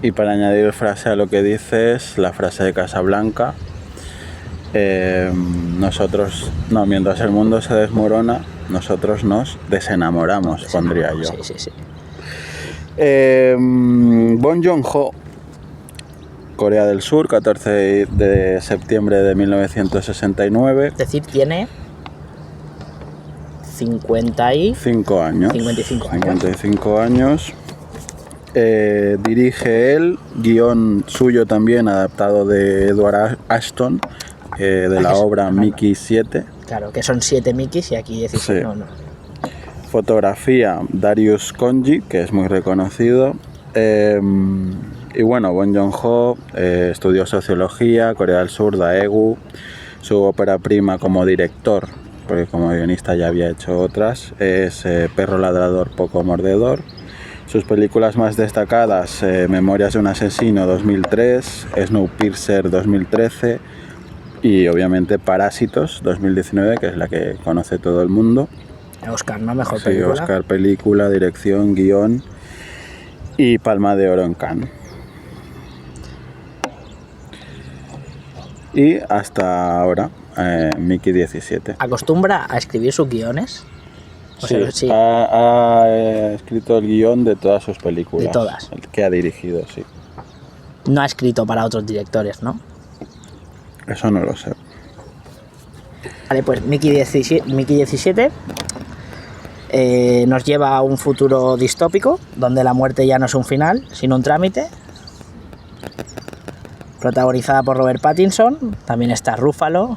Y para añadir frase a lo que dices, la frase de Casablanca, mientras el mundo se desmorona, nosotros nos desenamoramos, pondría yo. Sí. Bong Joon-ho, Corea del Sur, 14 de septiembre de 1969. Es decir, tiene 55 años. 55 años. Dirige él, guión suyo también, adaptado de Edward Ashton, de la obra Mickey 7. Claro, que son 7 Mickeys y aquí 16. Sí. No. Fotografía, Darius Khondji, que es muy reconocido. Y bueno, Bong Joon-ho estudió sociología, Corea del Sur, Daegu. Su ópera prima como director, porque como guionista ya había hecho otras, es Perro ladrador, poco mordedor. Sus películas más destacadas, Memorias de un asesino 2003, Snowpiercer 2013 y obviamente Parásitos 2019, que es la que conoce todo el mundo. Oscar, ¿no? Mejor película. Sí, Oscar, película, dirección, guión y Palma de Oro en Cannes. Y hasta ahora, Mickey 17. ¿Acostumbra a escribir sus guiones? Sí. Ha escrito el guión de todas sus películas. De todas. El que ha dirigido, sí. No ha escrito para otros directores, ¿no? Eso no lo sé. Vale, pues Mickey 17 nos lleva a un futuro distópico, donde la muerte ya no es un final, sino un trámite. Protagonizada por Robert Pattinson, también está Ruffalo.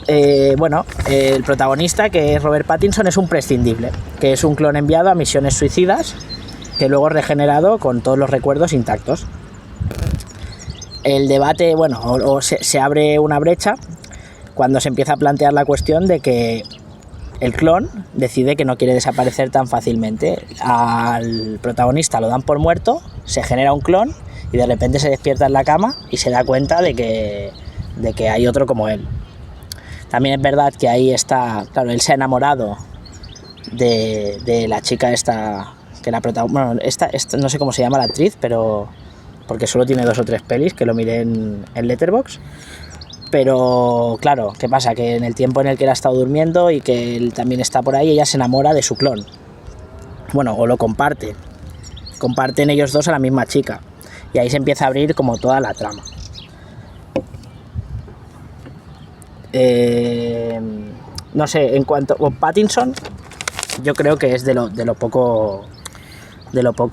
El protagonista, que es Robert Pattinson, es un prescindible, que es un clon enviado a misiones suicidas, que luego es regenerado con todos los recuerdos intactos. El debate, se abre una brecha cuando se empieza a plantear la cuestión de que el clon decide que no quiere desaparecer tan fácilmente. Al protagonista lo dan por muerto, se genera un clon y de repente se despierta en la cama y se da cuenta de que hay otro como él. También es verdad que ahí está, claro, él se ha enamorado de la chica esta, que la esta no sé cómo se llama la actriz, pero porque solo tiene 2 o 3 pelis, que lo miré en Letterboxd. Pero claro, ¿qué pasa? Que en el tiempo en el que él ha estado durmiendo y que él también está por ahí, ella se enamora de su clon. Bueno, o lo comparte. Comparten ellos dos a la misma chica. Y ahí se empieza a abrir como toda la trama. No sé, en cuanto a Pattinson, yo creo que es de lo poco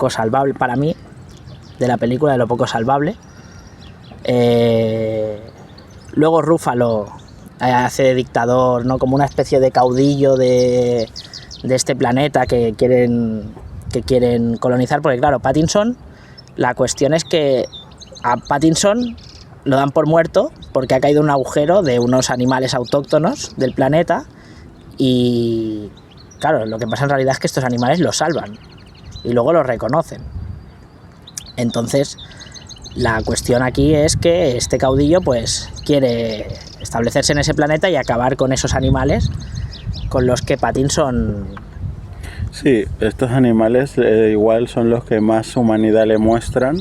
salvable para mí, de la película, de lo poco salvable. Luego Ruffalo hace de dictador, ¿no? Como una especie de caudillo de este planeta que quieren colonizar, porque claro, Pattinson, la cuestión es que a Pattinson lo dan por muerto porque ha caído en un agujero de unos animales autóctonos del planeta y claro, lo que pasa en realidad es que estos animales lo salvan y luego lo reconocen. Entonces la cuestión aquí es que este caudillo pues quiere establecerse en ese planeta y acabar con esos animales con los que Pattinson... Sí, estos animales igual son los que más humanidad le muestran,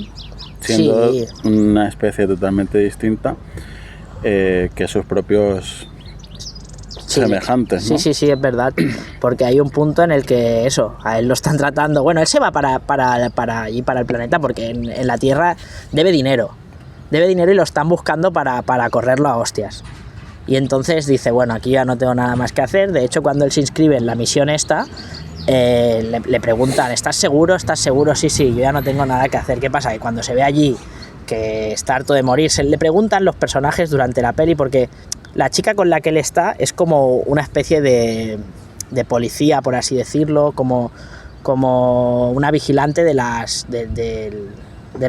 siendo una especie totalmente distinta que sus propios semejantes, ¿no? Sí, es verdad, porque hay un punto en el que a él lo están tratando, él se va para allí, para el planeta, porque en la Tierra debe dinero y lo están buscando para correrlo a hostias. Y entonces dice, aquí ya no tengo nada más que hacer. De hecho, cuando él se inscribe en la misión esta, le preguntan, ¿estás seguro? Sí, yo ya no tengo nada que hacer. ¿Qué pasa? Que cuando se ve allí que está harto de morir, le preguntan los personajes durante la peli, porque la chica con la que él está es como una especie de policía, por así decirlo, como una vigilante de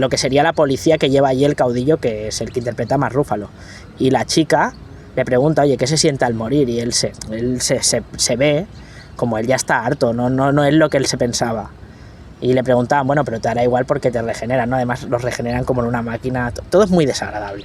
lo que sería la policía que lleva allí el caudillo, que es el que interpreta Mark Ruffalo. Y la chica le pregunta, oye, ¿qué se siente al morir? Y él se ve como él ya está harto, no es lo que él se pensaba. Y le preguntaban, bueno, pero te hará igual porque te regeneran, ¿no? Además los regeneran como en una máquina. Todo es muy desagradable.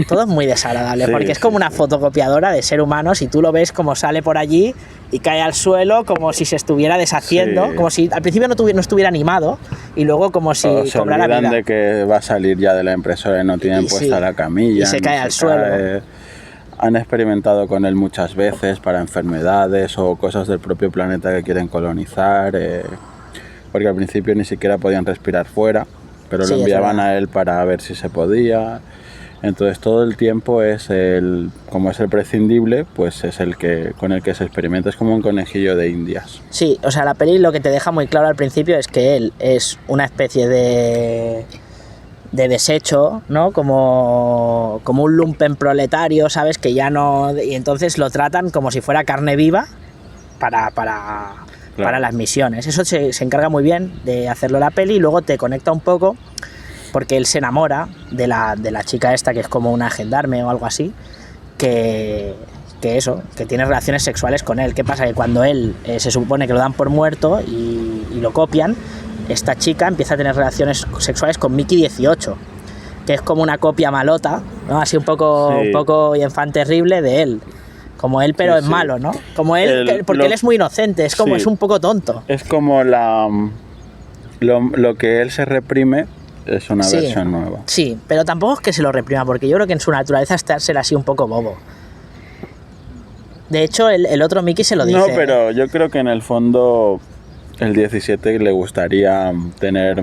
Todo es muy desagradable, Sí, porque es como una fotocopiadora de ser humano. Si tú lo ves como sale por allí y cae al suelo como si se estuviera deshaciendo, Sí. como si al principio no estuviera animado y luego como si O se cobrara olvidan vida. de que va a salir ya de la impresora y no tienen Y puesta sí, la camilla. y se no cae al suelo. cae. Han experimentado con él muchas veces para enfermedades o cosas del propio planeta que quieren colonizar, porque al principio ni siquiera podían respirar fuera, pero Sí, lo es enviaban verdad. a él para ver si se podía. Entonces todo el tiempo como es el prescindible, pues es el que con el que se experimenta, es como un conejillo de indias. Sí, o sea, la peli lo que te deja muy claro al principio es que él es una especie de desecho, ¿no? Como un lumpen proletario, ¿sabes? Que ya no... Y entonces lo tratan como si fuera carne viva para las misiones. Eso se encarga muy bien de hacerlo la peli y luego te conecta un poco porque él se enamora de la chica esta que es como una gendarme o algo así, que tiene relaciones sexuales con él. ¿Qué pasa? Que cuando él se supone que lo dan por muerto y lo copian, esta chica empieza a tener relaciones sexuales con Mickey 18, que es como una copia malota, ¿no? Así un poco enfant terrible de él. Como él, pero es malo, ¿no? Como él, porque él es muy inocente, es como es un poco tonto. Es como lo que él se reprime es una versión nueva. Sí, pero tampoco es que se lo reprima, porque yo creo que en su naturaleza está ser así un poco bobo. De hecho, el otro Mickey se lo dice. No, pero yo creo que en el fondo el 17 le gustaría tener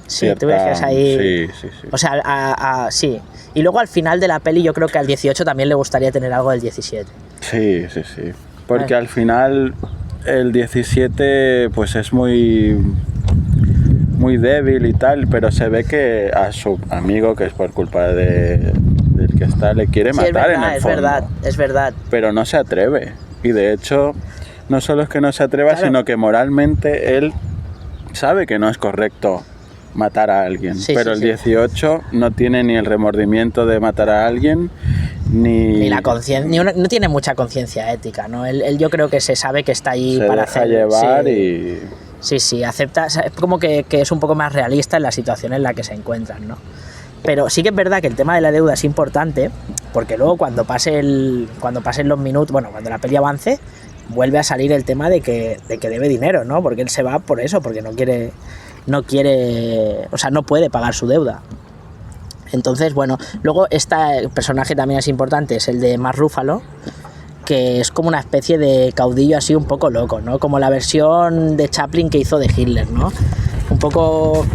Sí, tú ves que es ahí... Sí. O sea, sí. Y luego al final de la peli yo creo que al 18 también le gustaría tener algo del 17. Sí. Porque al final el 17 pues es muy débil y tal, pero se ve que a su amigo, que es por culpa del que está, le quiere matar en el fondo. Es verdad. Pero no se atreve. Y de hecho, no solo es que no se atreva, Claro. sino que moralmente él sabe que no es correcto matar a alguien. Pero el 18 no tiene ni el remordimiento de matar a alguien, ni la conciencia, no tiene mucha conciencia ética, ¿no? Él yo creo que se sabe que está ahí se para deja hacer... llevar sí. y... Sí, acepta, es como que es un poco más realista en la situación en la que se encuentran, ¿no? Pero sí que es verdad que el tema de la deuda es importante, porque luego cuando pasen los minutos, bueno, cuando la peli avance, vuelve a salir el tema de que debe dinero, ¿no? Porque él se va por eso, porque no quiere, o sea, no puede pagar su deuda. Entonces, bueno, luego el personaje también es importante, es el de Mark Ruffalo, que es como una especie de caudillo así un poco loco, ¿no? Como la versión de Chaplin que hizo de Hitler, ¿no? Un poco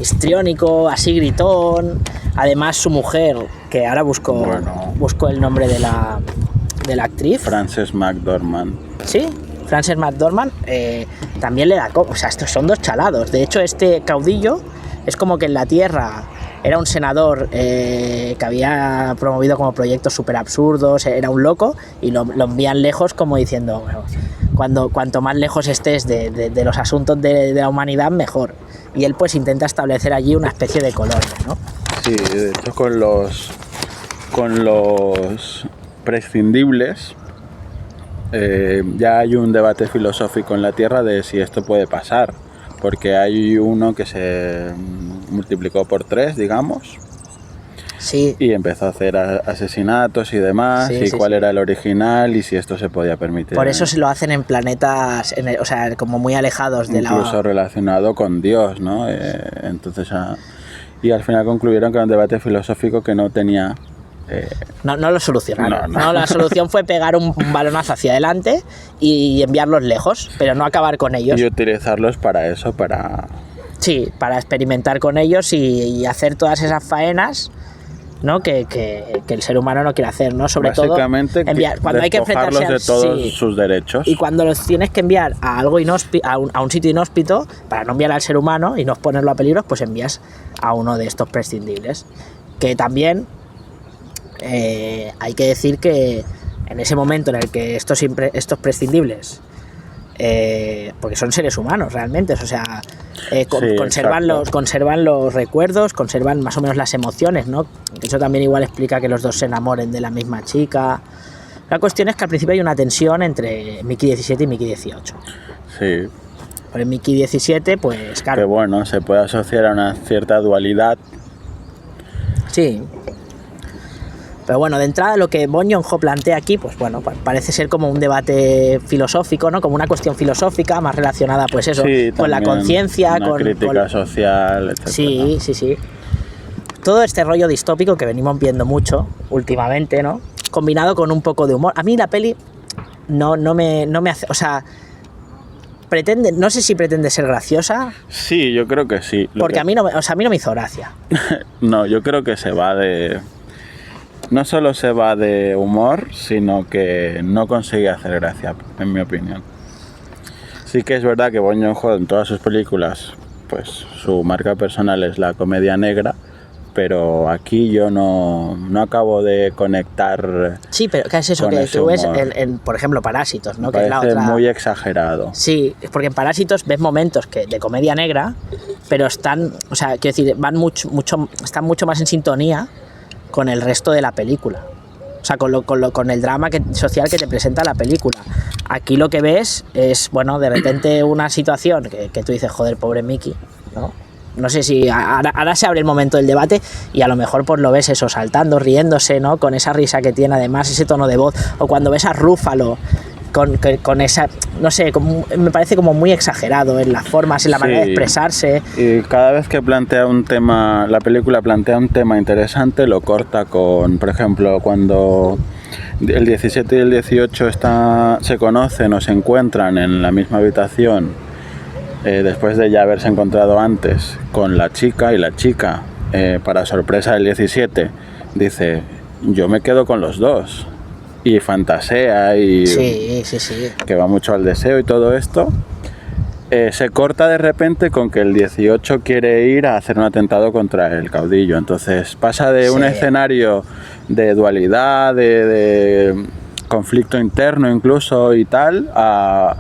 histriónico, así gritón. Además su mujer, que ahora busco el nombre de la actriz. Frances McDormand. Sí, Frances McDormand también le da... O sea, estos son dos chalados. De hecho, este caudillo es como que en la Tierra... Era un senador que había promovido como proyectos súper absurdos, era un loco, y lo envían lejos como diciendo, bueno, cuanto más lejos estés de los asuntos de la humanidad, mejor. Y él pues intenta establecer allí una especie de colonia, ¿no? Sí, de hecho con los prescindibles ya hay un debate filosófico en la Tierra de si esto puede pasar. Porque hay uno que se multiplicó por 3, digamos. Sí. Y empezó a hacer asesinatos y demás. Sí, cuál era el original y si esto se podía permitir. Por eso se lo hacen en planetas, o sea, como muy alejados de incluso relacionado con Dios, ¿no? Entonces, y al final concluyeron que era un debate filosófico que no tenía... No lo solucionaron. No. La solución fue pegar un balonazo hacia adelante y enviarlos lejos, pero no acabar con ellos. Y utilizarlos para eso, Sí, para experimentar con ellos y hacer todas esas faenas, ¿no? que el ser humano no quiere hacer, ¿no? Sobre todo cuando hay que enfrentarse de todos sus derechos. Y cuando los tienes que enviar a algo a un sitio inhóspito, para no enviar al ser humano y no exponerlo a peligros, pues envías a uno de estos prescindibles. Que también hay que decir que en ese momento en el que estos prescindibles, porque son seres humanos realmente, o sea, conservan los recuerdos, conservan más o menos las emociones, ¿no? Eso también igual explica que los dos se enamoren de la misma chica. La cuestión es que al principio hay una tensión entre Mickey 17 y Mickey 18. Sí. Por el Mickey 17, pues Que claro. bueno, se puede asociar a una cierta dualidad. Sí. Pero bueno, de entrada lo que Bong Joon-ho plantea aquí, pues bueno, parece ser como un debate filosófico, ¿no? Como una cuestión filosófica más relacionada, pues eso, Sí, con la también conciencia, una crítica social, etc. Sí, sí, sí. Todo este rollo distópico que venimos viendo mucho últimamente, ¿no? Combinado con un poco de humor. A mí la peli no me hace... O sea, no sé si pretende ser graciosa, Sí, yo creo que sí. porque a mí no me hizo gracia. No, yo creo que se va de... No solo se va de humor, sino que no consigue hacer gracia, en mi opinión. Sí que es verdad que Bong Joon-ho en todas sus películas, pues su marca personal es la comedia negra, pero aquí yo no acabo de conectar. Sí, pero ¿qué es eso? Con Que ese tú ves, humor. por ejemplo, Parásitos, ¿no? Me Que es la parece otra... muy exagerado. Sí, porque en Parásitos ves momentos de comedia negra, pero están, o sea, quiero decir, están mucho más en sintonía con el resto de la película. O sea, con el drama social que te presenta la película. Aquí lo que ves es, bueno, de repente una situación que tú dices, joder, pobre Mickey, ¿no? No sé si ahora se abre el momento del debate y a lo mejor pues lo ves eso, saltando, riéndose, ¿no? Con esa risa que tiene, además, ese tono de voz. O cuando ves a Ruffalo con esa, no sé, me parece como muy exagerado en las formas, en la manera de expresarse. Y cada vez que plantea un tema, la película plantea un tema interesante, lo corta con, por ejemplo, cuando el 17 y el 18 se conocen o se encuentran en la misma habitación, después de ya haberse encontrado antes con la chica, y la chica, para sorpresa del 17, dice, yo me quedo con los dos. Y fantasea y Sí. que va mucho al deseo y todo esto, se corta de repente con que el 18 quiere ir a hacer un atentado contra el caudillo. Entonces pasa de un escenario de dualidad, de conflicto interno incluso y tal, a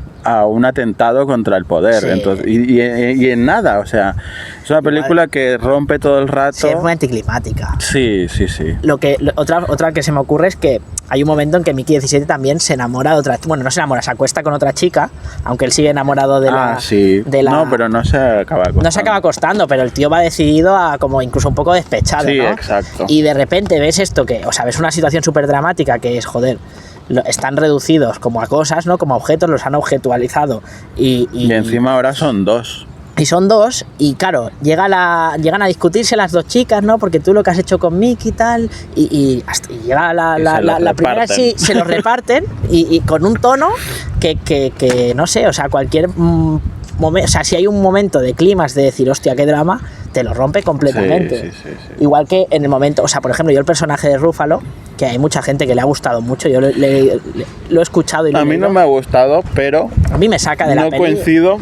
un atentado contra el poder. Sí. Entonces, y en nada, o sea, es una película que rompe todo el rato. Sí, es muy anticlimática. Sí. Otra que se me ocurre es que hay un momento en que Mickey 17 también se enamora de otra... Bueno, no se enamora, se acuesta con otra chica, aunque él sigue enamorado de la... Sí. de la... No, pero no se acaba acostando. No se acaba acostando, pero el tío va decidido a como incluso un poco despechado, Sí, ¿no? exacto. Y de repente ves esto ves una situación súper dramática que es, joder, están reducidos como a cosas, ¿no? Como a objetos, los han objetualizado Y encima ahora son dos. y son dos, y claro, llegan a discutirse las dos chicas, ¿no? Porque tú lo que has hecho con Mickey y tal, y llega la primera, sí, se lo reparten, y con un tono que no sé, o sea, cualquier momento, o sea, si hay un momento de clímax de decir, hostia, qué drama, te lo rompe completamente. Sí. Igual que en el momento, o sea, por ejemplo, yo el personaje de Ruffalo, que hay mucha gente que le ha gustado mucho, yo lo he escuchado y lo he A mí leído. no me ha gustado, pero A mí me saca de la no peli. coincido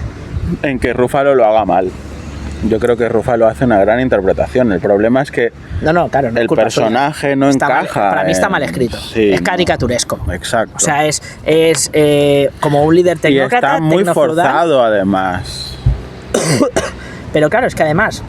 en que Ruffalo lo haga mal. Yo creo que Ruffalo hace una gran interpretación. El problema es que No, claro, no es el culpa personaje suya. no Está mal- encaja. para mí está mal escrito. Sí, es caricaturesco. Exacto. O sea, es como un líder y tecnócrata, está muy tecnofeudal. forzado además. Pero claro, es que además...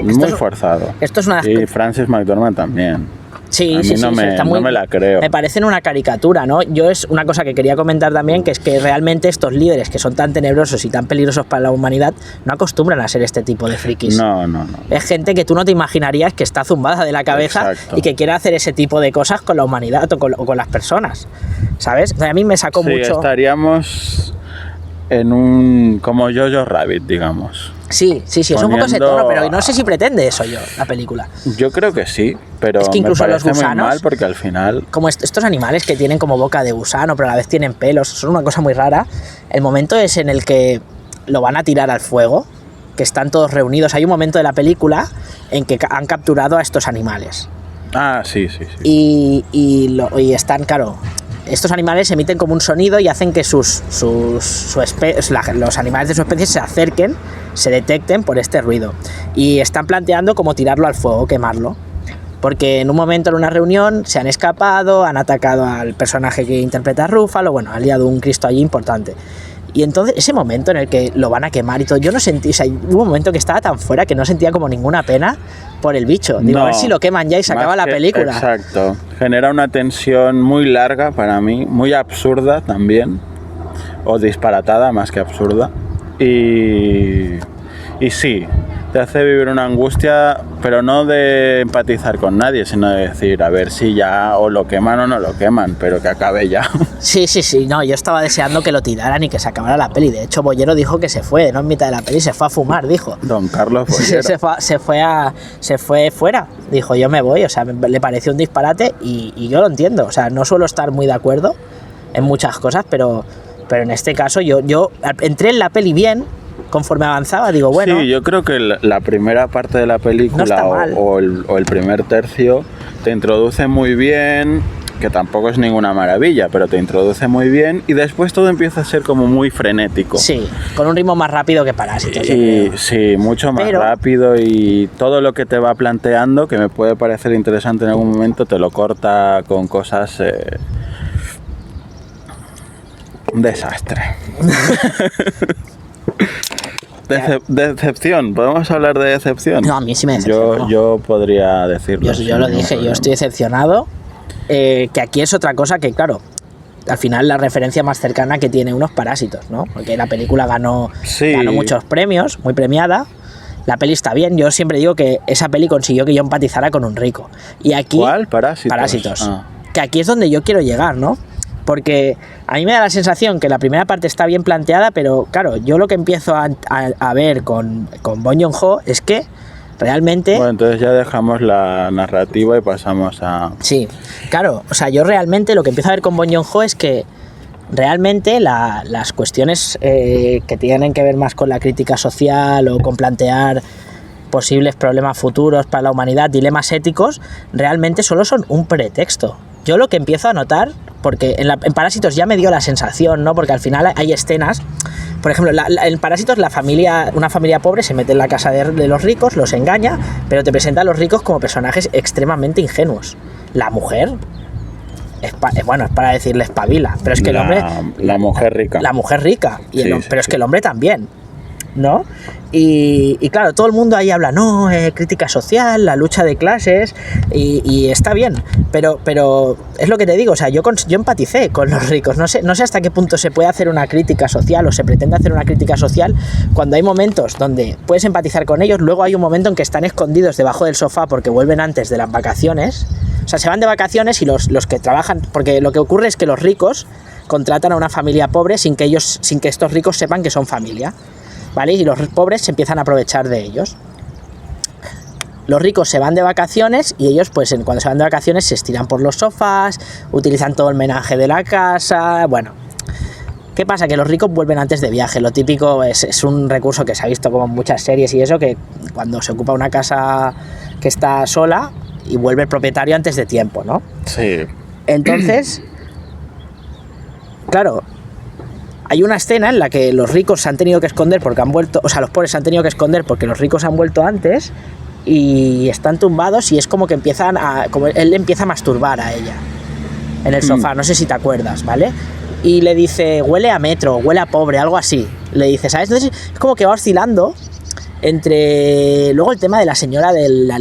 Muy forzado. Esto es una... Y Frances McDormand también. Sí, A mí no me la creo. Me parecen una caricatura, ¿no? Yo es una cosa que quería comentar también, que es que realmente estos líderes que son tan tenebrosos y tan peligrosos para la humanidad no acostumbran a ser este tipo de frikis. No. Es gente que tú no te imaginarías que está zumbada de la cabeza. Exacto. Y que quiere hacer ese tipo de cosas con la humanidad o con las personas, ¿sabes? O sea, a mí me sacó Sí, mucho... estaríamos en un... como Jojo Rabbit, digamos. Sí, es un poco ese tono, pero no sé si pretende eso la película. Yo creo que sí, pero Es que incluso me los parece muy gusanos- mal porque al final... Como estos animales que tienen como boca de gusano, pero a la vez tienen pelos, son una cosa muy rara. El momento es en el que lo van a tirar al fuego, que están todos reunidos. Hay un momento de la en que han capturado a estos animales. Ah, sí. Y están, claro, estos animales emiten como un sonido y hacen que los animales de su especie se acerquen, se detecten por este ruido. Y están planteando como tirarlo al fuego, quemarlo. Porque en un momento en una reunión se han escapado, han atacado al personaje que interpreta a Ruffalo, bueno, han liado un Cristo allí importante. Y entonces ese momento en el que lo van a quemar y todo, yo no sentí, o sea, hubo un momento que estaba tan fuera que no sentía como ninguna pena por el bicho. Digo, No, a ver si lo queman ya y se más acaba la que- película. Exacto. Genera una tensión muy larga para mí, muy absurda también, o disparatada más que absurda. y sí, te hace vivir una angustia, pero no de empatizar con nadie, sino de decir, a ver si ya o lo queman o no lo queman, pero que acabe ya. Sí, no, yo estaba deseando que lo tiraran y que se acabara la peli. De hecho, Bollero dijo que se fue, no en mitad de la peli, se fue a fumar, dijo. Don Carlos Bollero. Se fue fuera, dijo, yo me voy, o sea, le pareció un disparate y yo lo entiendo, o sea, no suelo estar muy de acuerdo en muchas cosas, pero en este caso yo entré en la peli bien. Conforme avanzaba, digo, bueno... Sí, yo creo que la primera parte de la película no o el primer tercio te introduce muy bien, que tampoco es ninguna maravilla, pero te introduce muy bien y después todo empieza a ser como muy frenético. Sí, con un ritmo más rápido que Parásitos. Y sí, mucho más rápido y todo lo que te va planteando, que me puede parecer interesante en algún momento, te lo corta con cosas... Un desastre. Decepción, ¿podemos hablar de decepción? No, a mí sí me decepcionó. Yo podría decirlo. Yo lo dije, yo estoy decepcionado. Que aquí es otra cosa que, claro, al final la referencia más cercana que tiene unos Parásitos, ¿no? Porque la película ganó muchos premios, muy premiada. La peli está bien, yo siempre digo que esa peli consiguió que yo empatizara con un rico. Y aquí... ¿Cuál? Parásitos. Que aquí es donde yo quiero llegar, ¿no? Porque a mí me da la sensación que la primera parte está bien planteada, pero claro, yo lo que empiezo a ver con Bong Joon-ho es que realmente... Bueno, entonces ya dejamos la narrativa y pasamos a... Sí, claro, o sea, yo realmente lo que empiezo a ver con Bong Joon-ho es que realmente las cuestiones que tienen que ver más con la crítica social o con plantear posibles problemas futuros para la humanidad, dilemas éticos, realmente solo son un pretexto. Yo lo que empiezo a notar, porque en Parásitos ya me dio la sensación, ¿no? Porque al final hay escenas, por ejemplo, en Parásitos una familia pobre se mete en la casa de los ricos, los engaña, pero te presenta a los ricos como personajes extremadamente ingenuos. La mujer, es para decirle espabila, pero es que el hombre... La mujer rica. La mujer rica, pero es que el hombre también, ¿no? Y claro, todo el mundo ahí habla, no, crítica social, la lucha de clases, y está bien, pero es lo que te digo, o sea, yo empaticé con los ricos, no sé hasta qué punto se puede hacer una crítica social o se pretende hacer una crítica social cuando hay momentos donde puedes empatizar con ellos, luego hay un momento en que están escondidos debajo del sofá porque vuelven antes de las vacaciones, o sea, se van de vacaciones y los que trabajan, porque lo que ocurre es que los ricos contratan a una familia pobre sin que estos ricos sepan que son familia, ¿vale? Y los pobres se empiezan a aprovechar de ellos. Los ricos se van de vacaciones y ellos, pues cuando se van de vacaciones, se estiran por los sofás, utilizan todo el menaje de la casa. Bueno, ¿qué pasa? Que los ricos vuelven antes de viaje. Lo típico es un recurso que se ha visto como en muchas series y eso, que cuando se ocupa una casa que está sola y vuelve el propietario antes de tiempo, ¿no? Sí. Entonces, claro, hay una escena en la que los ricos se han tenido que esconder porque han vuelto, o sea, los pobres se han tenido que esconder porque los ricos han vuelto antes y están tumbados y es como que como él empieza a masturbar a ella en el sofá, no sé si te acuerdas, ¿vale? Y le dice, huele a metro, huele a pobre, algo así, le dice, ¿sabes? Entonces es como que va oscilando entre, luego el tema de la señora de la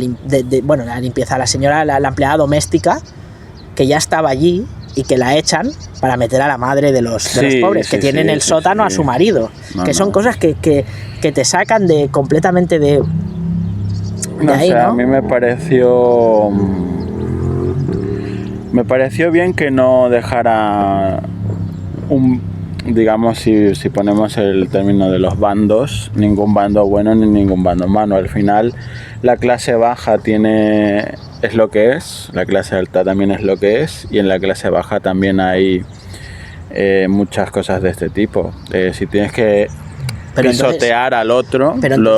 limpieza, la señora, la empleada doméstica, que ya estaba allí y que la echan para meter a la madre de los pobres, que tienen el sótano a su marido, que son cosas que te sacan completamente de ahí, ¿no? A mí me pareció bien que no dejara digamos, si ponemos el término de los bandos, ningún bando bueno ni ningún bando malo. Al final la clase baja es lo que es, la clase alta también es lo que es, y en la clase baja también hay muchas cosas de este tipo. Si tienes que pisotear al otro,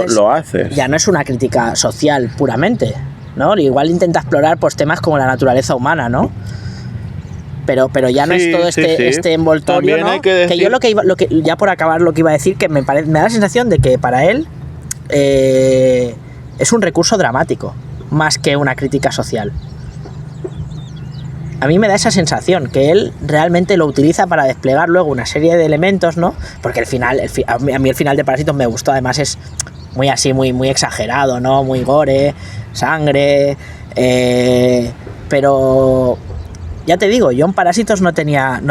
lo haces. Ya no es una crítica social puramente, ¿no? Igual intenta explorar pues temas como la naturaleza humana, ¿no? Pero ya no es todo este envoltorio, ¿no? Que yo lo que ya por acabar lo que iba a decir, que me da la sensación de que para él es un recurso dramático más que una crítica social. A mí me da esa sensación, que él realmente lo utiliza para desplegar luego una serie de elementos, ¿no? Porque a mí el final de Parásitos me gustó, además es muy así, muy exagerado, ¿no? Muy gore, sangre, pero ya te digo, yo en Parásitos no tenía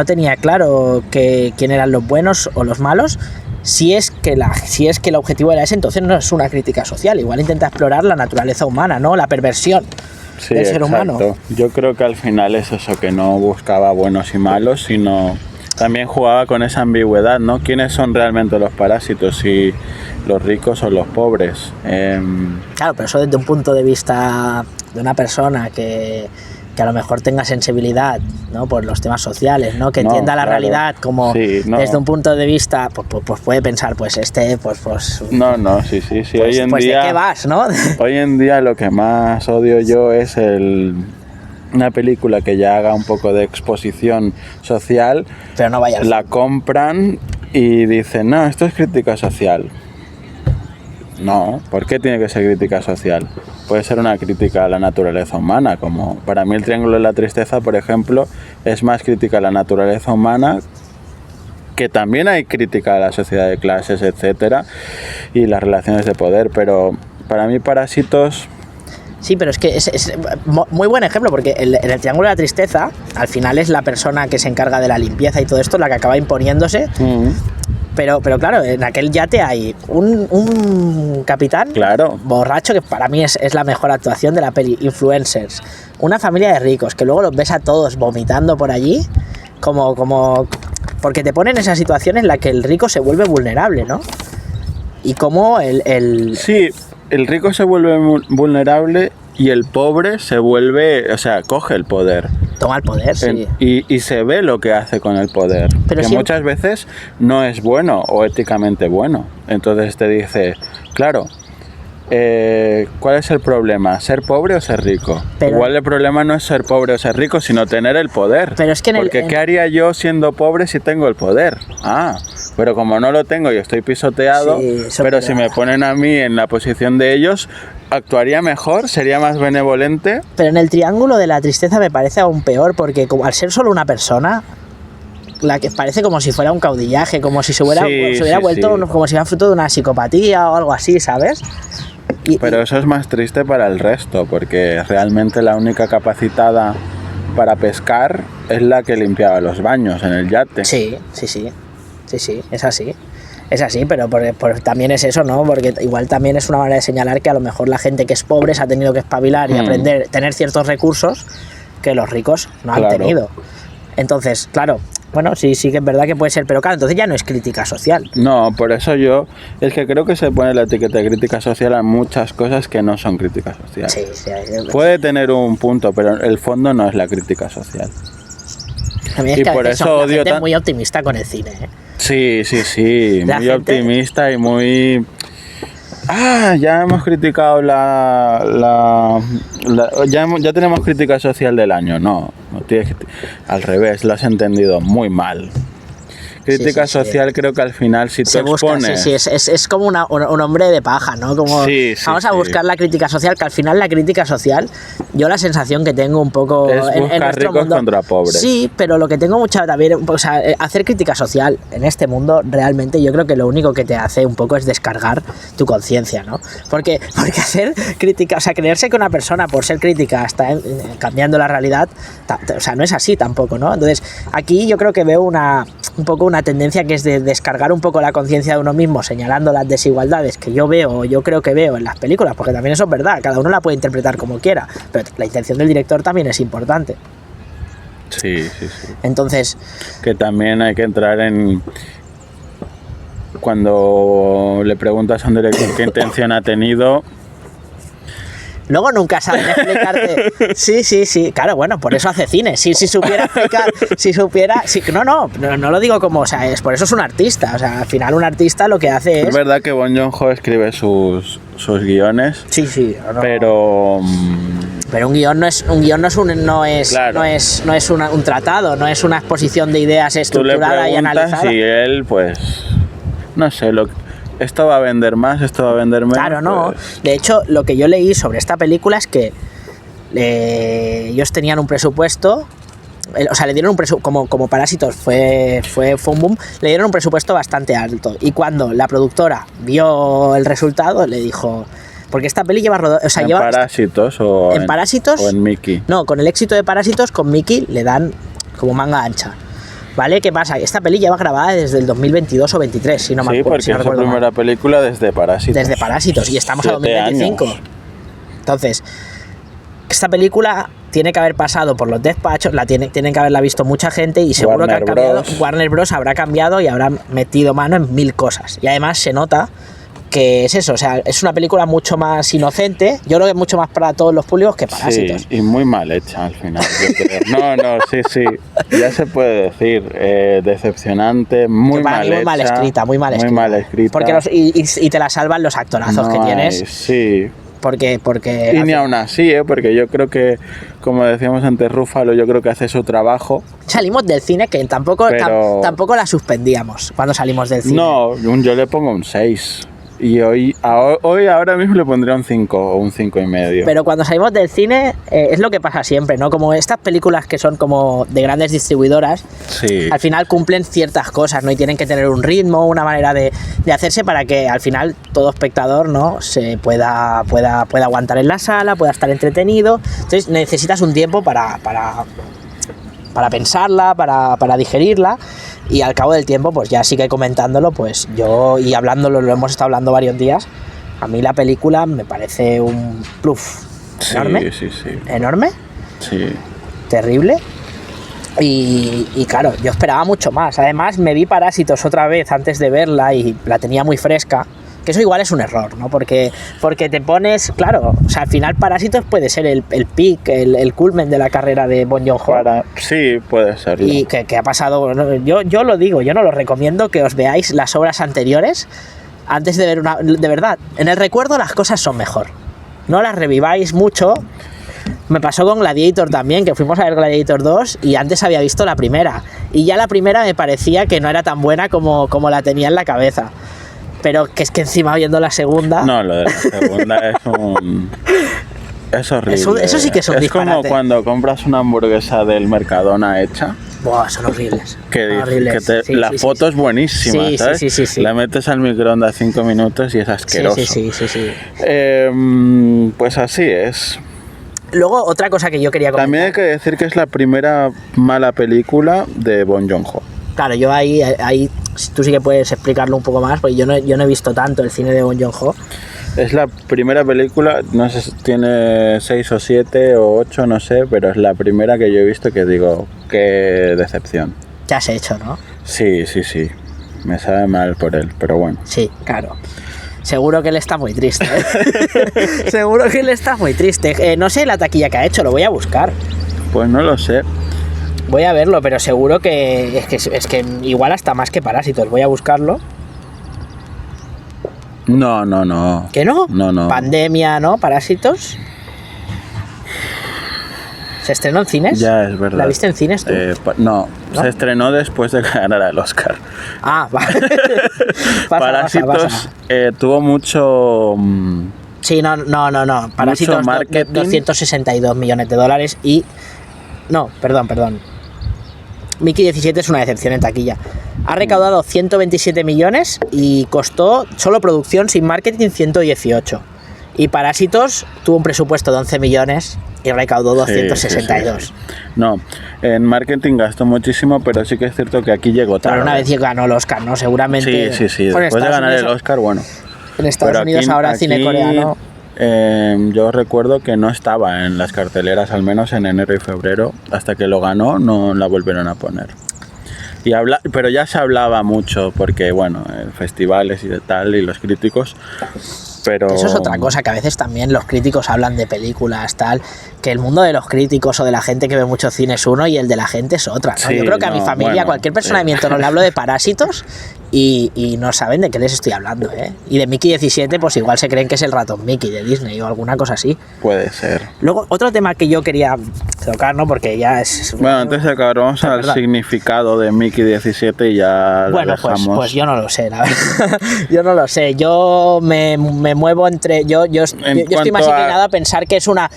claro quién eran los buenos o los malos. si es que el objetivo era ese, entonces no es una crítica social. Igual intenta explorar la naturaleza humana, ¿no? La perversión del ser humano. Yo creo que al final es eso, que no buscaba buenos y malos, sino también jugaba con esa ambigüedad, ¿no? ¿Quiénes son realmente los parásitos? Si los ricos o los pobres. Claro, pero eso desde un punto de vista de una persona que a lo mejor tenga sensibilidad, ¿no? Por los temas sociales, ¿no? Que entienda la realidad como desde un punto de vista, pues puede pensar, pues No, sí. Pues, Hoy en día, ¿de qué vas, no? Hoy en día lo que más odio yo es una película que ya haga un poco de exposición social, pero no vaya la compran y dicen, no, esto es crítica social. No, ¿por qué tiene que ser crítica social? Puede ser una crítica a la naturaleza humana, como para mí el Triángulo de la Tristeza, por ejemplo, es más crítica a la naturaleza humana, que también hay crítica a la sociedad de clases, etcétera, y las relaciones de poder, pero para mí Parásitos... Sí, pero es que es muy buen ejemplo, porque en el Triángulo de la Tristeza, al final es la persona que se encarga de la limpieza y todo esto la que acaba imponiéndose. Pero claro, en aquel yate hay un capitán borracho, que para mí es la mejor actuación de la peli, influencers, una familia de ricos, que luego los ves a todos vomitando por allí, como porque te ponen en esa situación en la que el rico se vuelve vulnerable, ¿no? Y como Sí, el rico se vuelve vulnerable y el pobre se vuelve, o sea, coge el poder. Toma el poder, sí. Y se ve lo que hace con el poder. Pero que muchas veces no es bueno o éticamente bueno. Entonces te dice, claro, ¿cuál es el problema? ¿Ser pobre o ser rico? Igual el problema no es ser pobre o ser rico, sino tener el poder. Pero es que porque ¿qué haría yo siendo pobre si tengo el poder? Pero como no lo tengo y estoy pisoteado, pero si me ponen a mí en la posición de ellos, ¿actuaría mejor? ¿Sería más benevolente? Pero en el Triángulo de la Tristeza me parece aún peor, porque como al ser solo una persona, la que parece como si fuera un caudillaje, como si se hubiera vuelto como si fuera fruto de una psicopatía o algo así, ¿sabes? Pero eso es más triste para el resto, porque realmente la única capacitada para pescar es la que limpiaba los baños en el yate. Sí, es así. Es así, pero también es eso, ¿no? Porque igual también es una manera de señalar que a lo mejor la gente que es pobre se ha tenido que espabilar y aprender, tener ciertos recursos que los ricos no han tenido. Entonces, claro, bueno, sí que es verdad que puede ser, pero claro, entonces ya no es crítica social. No, por eso es que creo que se pone la etiqueta de crítica social a muchas cosas que no son crítica social. Sí. Puede tener un punto, pero el fondo no es la crítica social. A mí es que por eso odio gente muy optimista con el cine, ¿eh? Sí, muy optimista y muy... ya hemos criticado ya tenemos crítica social del año. No tienes al revés, lo has entendido muy mal. Crítica social, creo que al final si tú expones... Es como un hombre de paja, ¿no? Como vamos a buscar la crítica social, que al final la crítica social, yo la sensación que tengo un poco es buscar en nuestro ricos mundo, contra pobres. Sí, pero lo que tengo mucha también, o sea, hacer crítica social en este mundo, realmente yo creo que lo único que te hace un poco es descargar tu conciencia, ¿no? Porque hacer crítica, o sea, creerse que una persona por ser crítica está cambiando la realidad, o sea, no es así tampoco, ¿no? Entonces, aquí yo creo que veo un poco una tendencia que es de descargar un poco la conciencia de uno mismo, señalando las desigualdades que yo creo que veo en las películas, porque también eso es verdad, cada uno la puede interpretar como quiera, pero la intención del director también es importante. Sí. Entonces, que también hay que entrar en... Cuando le preguntas a un director qué intención ha tenido... Luego nunca saben explicarte. Sí, claro, bueno, por eso hace cine. Si supiera explicar, no lo digo como, o sea, por eso es un artista. O sea, al final un artista lo que hace es... Es verdad que Bong Joon-ho escribe sus guiones. Sí. No. Pero un guión no es un tratado, no es una exposición de ideas estructurada y analizada. Y él, pues, no sé, esto va a vender más, esto va a vender menos. Claro, no. De hecho, lo que yo leí sobre esta película es que ellos tenían un presupuesto, o sea, le dieron un presupuesto, como Parásitos fue un boom, le dieron un presupuesto bastante alto. Y cuando la productora vio el resultado, le dijo... Porque esta peli lleva rodado... O sea, Parásitos o Parásitos? O en Mickey. No, con el éxito de Parásitos, con Mickey le dan como manga ancha. ¿Vale? ¿Qué pasa? Esta peli lleva grabada desde el 2022 o 23, si no me Sí, acuerdo. porque si no es la recuerdo primera mal. película desde Parásitos. Desde Parásitos, y estamos a 7 2025. años. Entonces, esta película tiene que haber pasado por los despachos, tienen que haberla visto mucha gente, y seguro Warner que han cambiado. Bros. Warner Bros. Habrá cambiado y habrá metido mano en 1000 cosas. Y además se nota que es eso, o sea, es una película mucho más inocente. Yo creo que es mucho más para todos los públicos que Parásitos. Sí, y muy mal hecha al final, yo creo. No, sí, ya se puede decir. Decepcionante, muy Que para mal mí muy hecha. mal escrita, muy mal escrita. Muy mal escrita. Porque y te la salvan los actorazos que No tienes. hay, sí. Porque Y ni aún así, porque yo creo que, como decíamos antes, Rúfalo, yo creo que hace su trabajo. salimos del cine, que tampoco, Pero- tampoco la suspendíamos cuando salimos del cine. No, yo le pongo un 6. Y hoy ahora mismo le pondría un 5 o un 5,5. Pero cuando salimos del cine, es lo que pasa siempre, ¿no? Como estas películas que son como de grandes distribuidoras, Sí. al final cumplen ciertas cosas, ¿no? Y tienen que tener un ritmo, una manera de hacerse para que al final todo espectador, ¿no? Se pueda aguantar en la sala, pueda estar entretenido. Entonces necesitas un tiempo para pensarla, para digerirla, y al cabo del tiempo, pues ya sigue comentándolo, pues yo, y hablándolo, lo hemos estado hablando varios días, a mí la película me parece un plus enorme, Sí. enorme, Sí. terrible, y claro, yo esperaba mucho más. Además me vi Parásitos otra vez antes de verla y la tenía muy fresca, que eso igual es un error, ¿no? Porque te pones, claro, o sea, al final Parásitos puede ser el peak, el culmen de la carrera de Bong Joon-ho. Sí, puede serlo. Y que ha pasado, ¿no? Yo lo digo, yo no lo recomiendo que os veáis las obras anteriores antes de ver una. De verdad, en el recuerdo las cosas son mejor. No las reviváis mucho. Me pasó con Gladiator también, que fuimos a ver Gladiator 2 y antes había visto la primera. Y ya la primera me parecía que no era tan buena como la tenía en la cabeza. Pero que es que encima viendo la segunda. No, lo de la segunda es horrible. Eso sí que es un disparate. como cuando compras una hamburguesa del Mercadona hecha. Buah, son horribles. Que, Son horribles. Sí, la sí, foto sí. es buenísima, Sí, ¿sabes? sí. La metes al microondas 5 minutos y es asqueroso. Sí. Pues así es. Luego, otra cosa que yo quería comentar. También hay que decir que es la primera mala película de Bong Joon-ho. Claro, yo ahí tú sí que puedes explicarlo un poco más, porque yo no he visto tanto el cine de Bong Joon-ho. Es la primera película, no sé si tiene 6 o 7 o 8, no sé, pero es la primera que yo he visto que digo, qué decepción. ¿Qué has hecho, no? Sí. Me sabe mal por él, pero bueno. Sí, claro. Seguro que él está muy triste. ¿Eh? Seguro que él está muy triste. No sé la taquilla que ha hecho, lo voy a buscar. Pues no lo sé. Voy a verlo, pero seguro que es que igual hasta más que Parásitos. Voy a buscarlo. No. ¿Que no? No. Pandemia, ¿no? Parásitos. ¿Se estrenó en cines? Ya, es verdad. ¿La viste en cines tú? No, ¿No? se estrenó después de que ganara el Oscar. Ah, vale. Parásitos pasa. Tuvo mucho... Sí, no. Parásitos, marketing. 262 millones de dólares y... No, perdón. Mickey 17 es una decepción en taquilla. Ha recaudado 127 millones y costó solo producción sin marketing 118. Y Parásitos tuvo un presupuesto de 11 millones y recaudó 262. Sí. No, en marketing gastó muchísimo, pero sí que es cierto que aquí llegó tarde. Pero una vez ganó el Oscar, ¿no? Seguramente... Sí. Bueno, Después de ganar el Oscar, bueno. En Estados Pero Unidos ahora el cine coreano... yo recuerdo que no estaba en las carteleras, al menos en enero y febrero. Hasta que lo ganó, no la volvieron a poner. Pero ya se hablaba mucho, porque bueno, festivales y de tal, y los críticos. Pero... Eso es otra cosa, que a veces también los críticos hablan de películas, tal, que el mundo de los críticos o de la gente que ve mucho cine es uno y el de la gente es otra, ¿no? Sí, Yo creo que a mi familia, bueno, cualquier persona de mi entorno le hablo de Parásitos y no saben de qué les estoy hablando, ¿eh? Y de Mickey 17, pues igual se creen que es el ratón Mickey de Disney o alguna cosa así. Puede ser. Luego, otro tema que yo quería tocar, ¿no? Porque ya es... Bueno, antes de acabar, vamos al verdad. significado de Mickey 17 y ya Bueno, lo dejamos. pues yo no lo sé, la verdad. Yo no lo sé. Yo me muevo entre... Yo estoy más inclinado a pensar que es una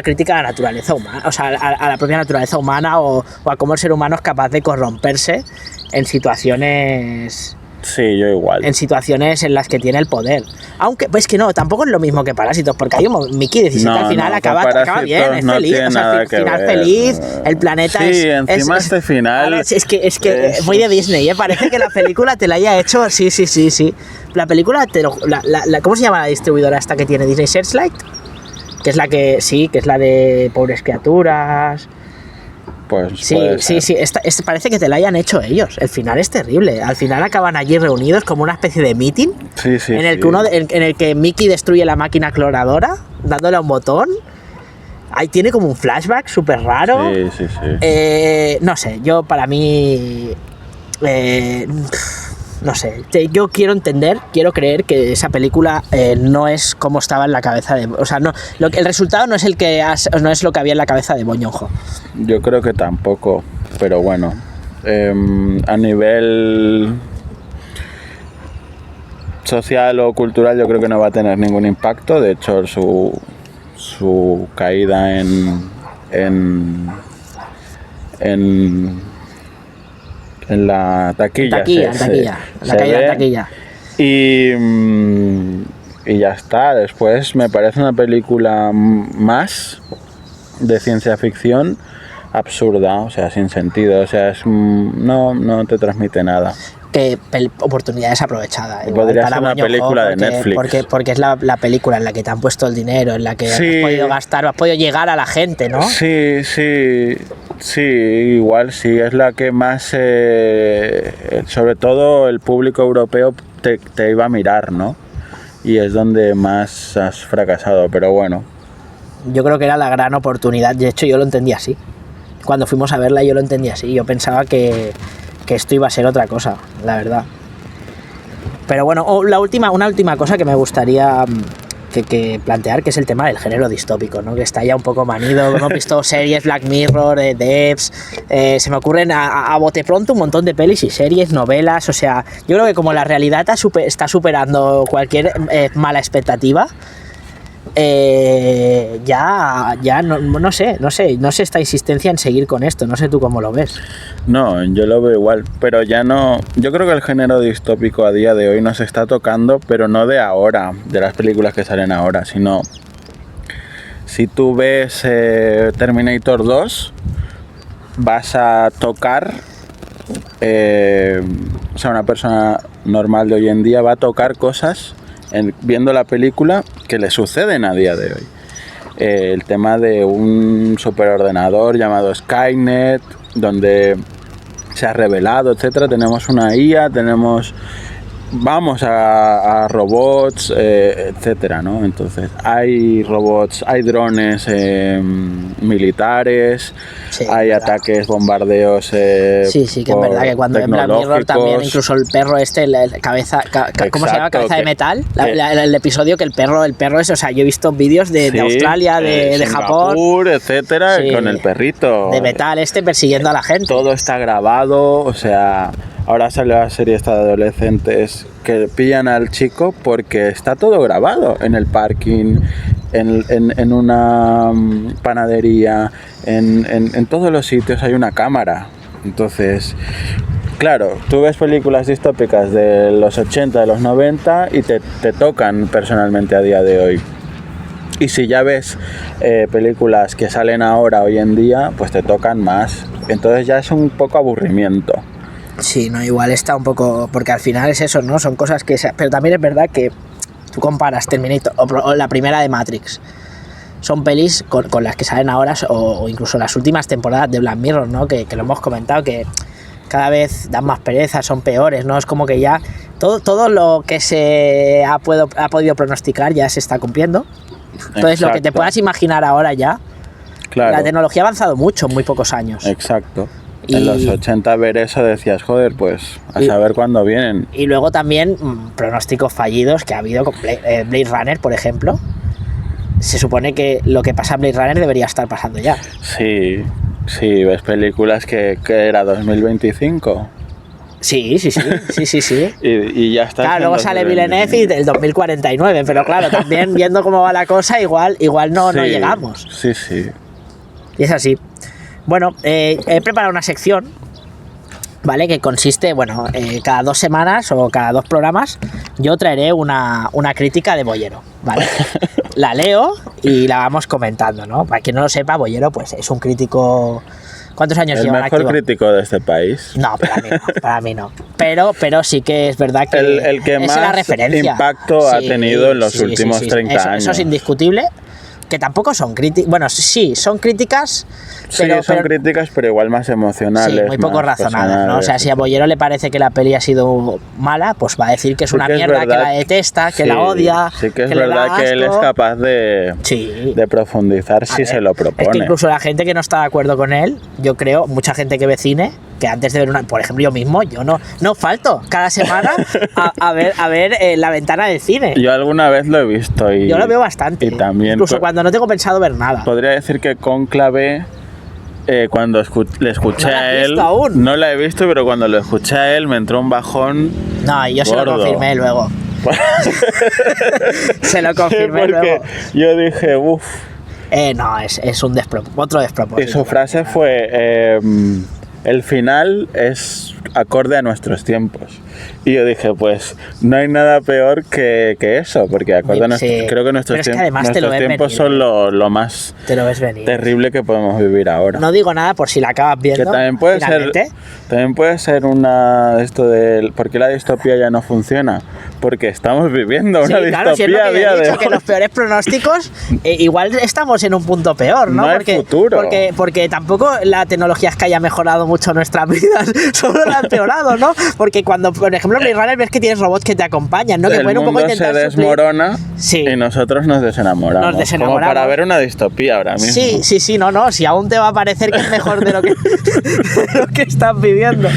crítica a la naturaleza humana, o sea, a la propia naturaleza humana o a cómo el ser humano es capaz de corromperse en situaciones Sí, yo igual. En situaciones en las que tiene el poder. Aunque, pues que no, tampoco es lo mismo que Parásitos, porque hay un Mickey 17 al final acaba bien, es feliz, o sea, final feliz, el planeta sí, encima este final... Es que muy de Disney, parece que la película te la haya hecho, sí. La película, ¿cómo se llama la distribuidora esta que tiene Disney? Searchlight, que es la que, sí, que es la de Pobres Criaturas... Pues sí, parece que te la hayan hecho ellos. El final es terrible. Al final acaban allí reunidos como una especie de meeting en el que Mickey destruye la máquina cloradora dándole a un botón. Ahí tiene como un flashback súper raro. Sí. No sé, yo para mí... no sé, yo quiero creer que esa película no es como estaba en la cabeza de... O sea, el resultado no es lo que había en la cabeza de Bong Joon-ho. Yo creo que tampoco, pero bueno, a nivel social o cultural yo creo que no va a tener ningún impacto. De hecho, su caída en la taquilla. La caída de taquilla. Y ya está. Después me parece una película más de ciencia ficción absurda, o sea, sin sentido. O sea, no te transmite nada. Oportunidad desaprovechada. Podría ser una película de Netflix. Porque es la película en la que te han puesto el dinero, en la que has podido gastar, has podido llegar a la gente, ¿no? Sí, igual sí, es la que más, sobre todo el público europeo te iba a mirar, ¿no? Y es donde más has fracasado, pero bueno. Yo creo que era la gran oportunidad, de hecho yo lo entendí así. Cuando fuimos a verla yo lo entendí así, yo pensaba que esto iba a ser otra cosa, la verdad. Pero bueno, una última cosa que me gustaría que plantear, que es el tema del género distópico, ¿no? Que está ya un poco manido. Hemos visto series, Black Mirror, Devs, se me ocurren a bote pronto un montón de pelis y series, novelas, o sea, yo creo que como la realidad está superando cualquier mala expectativa, ya no sé esta insistencia en seguir con esto, no sé tú cómo lo ves. No, yo lo veo igual, pero ya no, yo creo que el género distópico a día de hoy nos está tocando, pero no de ahora, de las películas que salen ahora, sino si tú ves Terminator 2 vas a tocar, o sea, una persona normal de hoy en día va a tocar cosas viendo la película que le suceden a día de hoy. El tema de un superordenador llamado Skynet, donde se ha revelado, etcétera. Tenemos una IA, vamos a robots, etcétera, ¿no? Entonces hay robots, hay drones militares, hay ataques, bombardeos. Sí, que es verdad que cuando en Black Mirror también, incluso el perro ¿cómo se llama? Cabeza de metal. El episodio que el perro es, o sea, yo he visto vídeos de Australia, de Japón, Singapur, etcétera, con el perrito de metal persiguiendo a la gente. Todo está grabado, o sea. Ahora sale la serie esta de adolescentes que pillan al chico porque está todo grabado en el parking, en una panadería, en todos los sitios hay una cámara. Entonces, claro, tú ves películas distópicas de los 80, de los 90 y te tocan personalmente a día de hoy. Y si ya ves películas que salen ahora, hoy en día, pues te tocan más. Entonces ya es un poco aburrimiento. Sí, no, igual está un poco... Porque al final es eso, ¿no? Son cosas que... Pero también es verdad que tú comparas Terminator o la primera de Matrix. Son pelis con las que salen ahora o incluso las últimas temporadas de Black Mirror, ¿no? Que lo hemos comentado, que cada vez dan más pereza, son peores, ¿no? Es como que ya... Todo lo que se ha podido pronosticar ya se está cumpliendo. Entonces, Lo que te puedas imaginar ahora ya... Claro. La tecnología ha avanzado mucho en muy pocos años. Exacto. En los 80 ver eso decías, joder, pues a saber cuándo vienen. Y luego también pronósticos fallidos que ha habido con Blade Runner, por ejemplo. Se supone que lo que pasa en Blade Runner debería estar pasando ya. Sí, ves películas que era 2025. Sí. Y ya está. Claro, luego sale Villeneuve y del 2049, pero claro, también viendo cómo va la cosa, igual no llegamos. Sí. Y es así. Bueno, he preparado una sección ¿vale? Que consiste, bueno, cada 2 semanas o cada 2 programas yo traeré una crítica de Boyero, ¿vale? La leo y la vamos comentando, ¿no? Para quien no lo sepa, Boyero pues es un crítico... ¿Cuántos años lleva? El mejor crítico de este país. No, para mí no. Pero sí que es verdad que el que es más la referencia. Impacto ha tenido en los últimos 30 años. Eso es indiscutible. Que tampoco son críticas. Bueno, sí, son críticas. Pero, son críticas, pero igual más emocionales. Sí, muy poco razonadas, ¿no? O sea, si a Boyero le parece que la peli ha sido mala, pues va a decir que es una mierda, que la detesta, que la odia. Sí, que es verdad que él es capaz de profundizar si se lo propone. Es que incluso la gente que no está de acuerdo con él, yo creo, mucha gente que ve cine, que antes de ver una. Por ejemplo, yo mismo, yo no falto cada semana a ver La Ventana del Cine. Yo alguna vez lo he visto y. Yo lo veo bastante. Y también. Incluso cuando no tengo pensado ver nada. Podría decir que Cónclave, cuando le escuché a él, aún. No la he visto, pero cuando lo escuché a él me entró un bajón. No, y yo se lo confirmé luego. Se lo confirmé luego. Yo dije, uff. No, es un otro despropósito. Y su frase fue: el final es acorde a nuestros tiempos. Y yo dije, pues no hay nada peor que eso, porque acorde a creo que nuestros tiempos son lo más terrible que podemos vivir ahora. No digo nada por si la acabas viendo. Que también puede ser una esto de ¿por qué la distopía ya no funciona? Porque estamos viviendo una distopía a día de hoy. Que los peores pronósticos igual estamos en un punto peor, ¿no? Porque futuro. Porque tampoco la tecnología es que haya mejorado mucho nuestras vidas, solo la ha empeorado, ¿no? Porque cuando, por ejemplo, en Blade Runner ves que tienes robots que te acompañan, ¿no? Que pueden un poco intentar se desmorona y nosotros nos desenamoramos. Como para ver una distopía ahora mismo. Sí, no, si aún te va a parecer que es mejor de lo que, de lo que estás viviendo.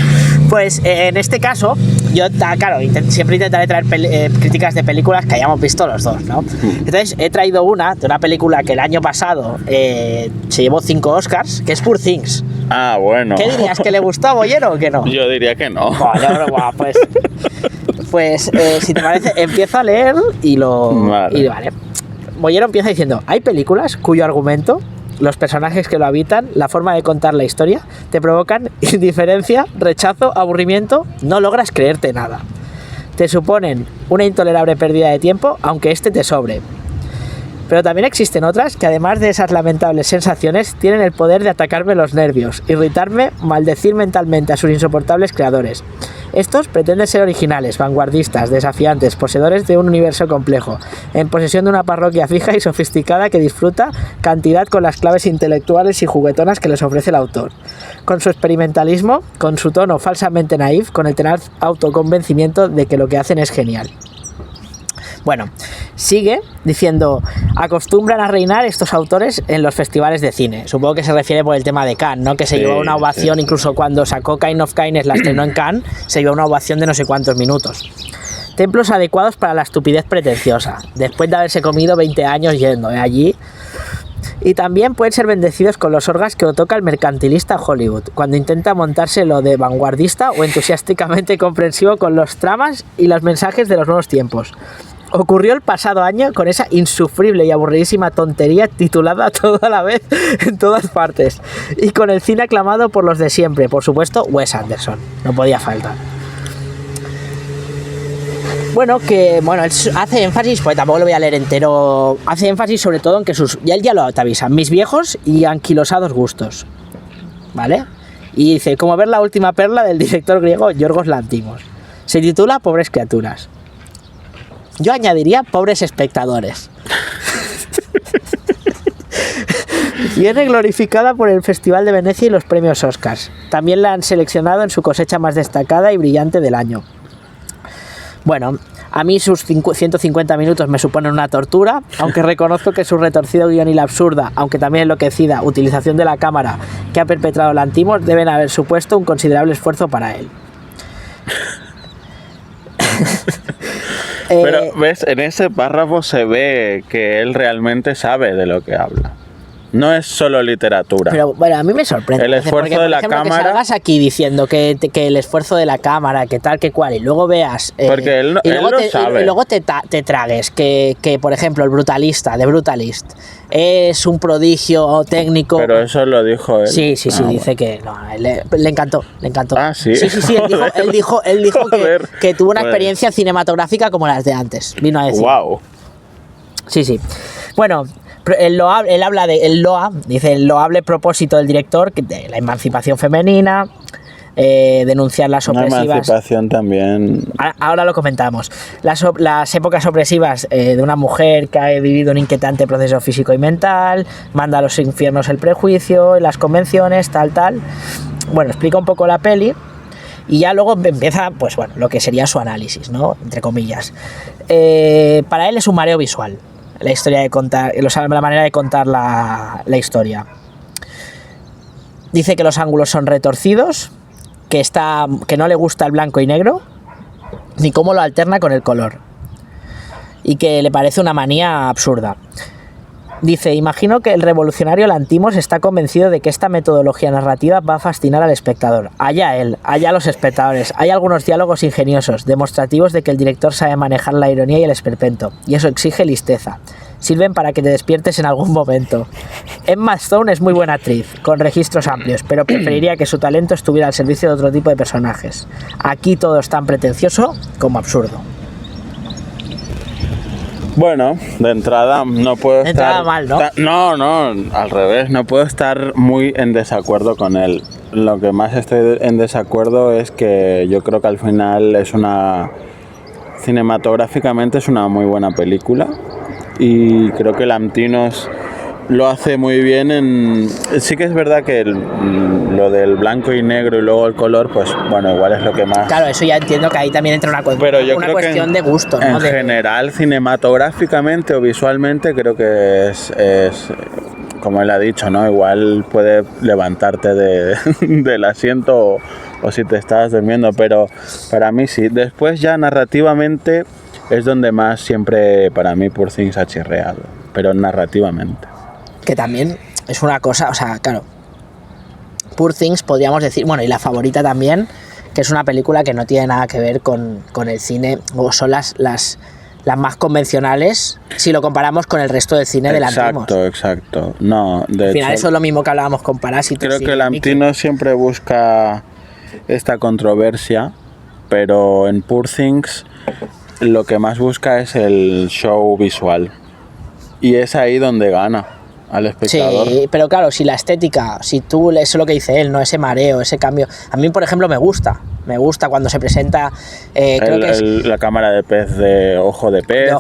Pues en este caso, yo, claro, siempre intentaré traer críticas de películas que hayamos visto los dos, ¿no? Entonces, he traído una de una película que el año pasado se llevó 5 Oscars, que es Poor Things. Ah, bueno. ¿Qué dirías? ¿Que le gustó a Boyero o que no? Yo diría que no. Pues si te parece, empiezo a leer y vale. Boyero empieza diciendo: hay películas cuyo argumento, los personajes que lo habitan, la forma de contar la historia, te provocan indiferencia, rechazo, aburrimiento, no logras creerte nada. Te suponen una intolerable pérdida de tiempo, aunque este te sobre. Pero también existen otras que, además de esas lamentables sensaciones, tienen el poder de atacarme los nervios, irritarme, maldecir mentalmente a sus insoportables creadores. Estos pretenden ser originales, vanguardistas, desafiantes, poseedores de un universo complejo, en posesión de una parroquia fija y sofisticada que disfruta cantidad con las claves intelectuales y juguetonas que les ofrece el autor. Con su experimentalismo, con su tono falsamente naif, con el tenaz autoconvencimiento de que lo que hacen es genial. Bueno, sigue diciendo: acostumbran a reinar estos autores en los festivales de cine. Supongo que se refiere por el tema de Cannes, ¿no? Que se llevó una ovación, incluso cuando sacó Kind of Kindness, la estrenó en Cannes, se llevó una ovación de no sé cuántos minutos. Templos adecuados para la estupidez pretenciosa, después de haberse comido 20 años yendo allí. Y también pueden ser bendecidos con los orgas que toca el mercantilista Hollywood, cuando intenta montarse lo de vanguardista o entusiásticamente comprensivo con los tramas y los mensajes de los nuevos tiempos. Ocurrió el pasado año con esa insufrible y aburridísima tontería titulada Todo a la vez en todas partes, y con el cine aclamado por los de siempre, por supuesto Wes Anderson, no podía faltar. Bueno, él hace énfasis, pues tampoco lo voy a leer entero, hace énfasis sobre todo en que él ya lo te avisa, mis viejos y anquilosados gustos, ¿vale? Y dice, como ver la última perla del director griego Yorgos Lanthimos. Se titula Pobres criaturas. Yo añadiría pobres espectadores. Viene glorificada por el Festival de Venecia y los premios Oscars. También la han seleccionado en su cosecha más destacada y brillante del año. Bueno, a mí sus 150 minutos me suponen una tortura, aunque reconozco que su retorcido guión y la absurda, aunque también enloquecida, utilización de la cámara que ha perpetrado Lanthimos deben haber supuesto un considerable esfuerzo para él. Pero, ¿ves? En ese párrafo se ve que él realmente sabe de lo que habla. No es solo literatura. Pero bueno, a mí me sorprende. El esfuerzo porque, por de la ejemplo, cámara. Que salgas aquí diciendo que el esfuerzo de la cámara, que tal, que cual, y luego veas. Porque él lo sabe. Y luego te tragues que, por ejemplo, el Brutalista, de Brutalist, es un prodigio técnico. Pero eso lo dijo él. Sí, bueno. dice que no, le encantó. Ah, sí. Sí, él dijo que tuvo una experiencia cinematográfica como las de antes. Vino a decir. Wow. Sí. Bueno, él habla de el loable propósito del director de la emancipación femenina, denunciar las opresivas. Una emancipación también. Ahora lo comentamos. Las épocas opresivas de una mujer que ha vivido un inquietante proceso físico y mental, manda a los infiernos el prejuicio, las convenciones, tal. Bueno, explica un poco la peli. Y ya luego empieza, pues bueno, lo que sería su análisis, ¿no? Entre comillas. Para él es un mareo visual. La historia de contar, la manera de contar la historia. Dice que los ángulos son retorcidos, que no le gusta el blanco y negro, ni cómo lo alterna con el color. Y que le parece una manía absurda. Dice, imagino que el revolucionario Lanthimos está convencido de que esta metodología narrativa va a fascinar al espectador. Allá él, allá los espectadores. Hay algunos diálogos ingeniosos, demostrativos de que el director sabe manejar la ironía y el esperpento, y eso exige listeza. Sirven para que te despiertes en algún momento. Emma Stone es muy buena actriz, con registros amplios, pero preferiría que su talento estuviera al servicio de otro tipo de personajes. Aquí todo es tan pretencioso como absurdo. Bueno, de entrada no puedo de estar... entrada mal, ¿no? No, al revés, no puedo estar muy en desacuerdo con él. Lo que más estoy en desacuerdo es que yo creo que al final cinematográficamente es una muy buena película y creo que Lanthimos lo hace muy bien. Sí que es verdad que lo del blanco y negro y luego el color, pues bueno, igual es lo que más... Claro, eso ya entiendo que ahí también entra una cuestión de gusto, ¿no? En general, cinematográficamente o visualmente, creo que es como él ha dicho, ¿no? Igual puede levantarte del asiento o si te estás durmiendo, pero para mí sí. Después ya narrativamente es donde más siempre para mí Poor Things ha chirreado, pero narrativamente. Que también es una cosa, o sea, claro, Poor Things podríamos decir, bueno, y La Favorita también, que es una película que no tiene nada que ver con el cine, o son las más convencionales si lo comparamos con el resto del cine de Lanthimos. Exacto. No, de al final hecho, eso es lo mismo que hablábamos con Parásitos. Creo que Lanthimos siempre busca esta controversia, pero en Poor Things lo que más busca es el show visual. Y es ahí donde gana al espectador. Sí, pero claro, si la estética, si tú, eso es lo que dice él, ¿no? Ese mareo, ese cambio. A mí, por ejemplo, me gusta cuando se presenta, creo que es la cámara de pez de ojo de pez,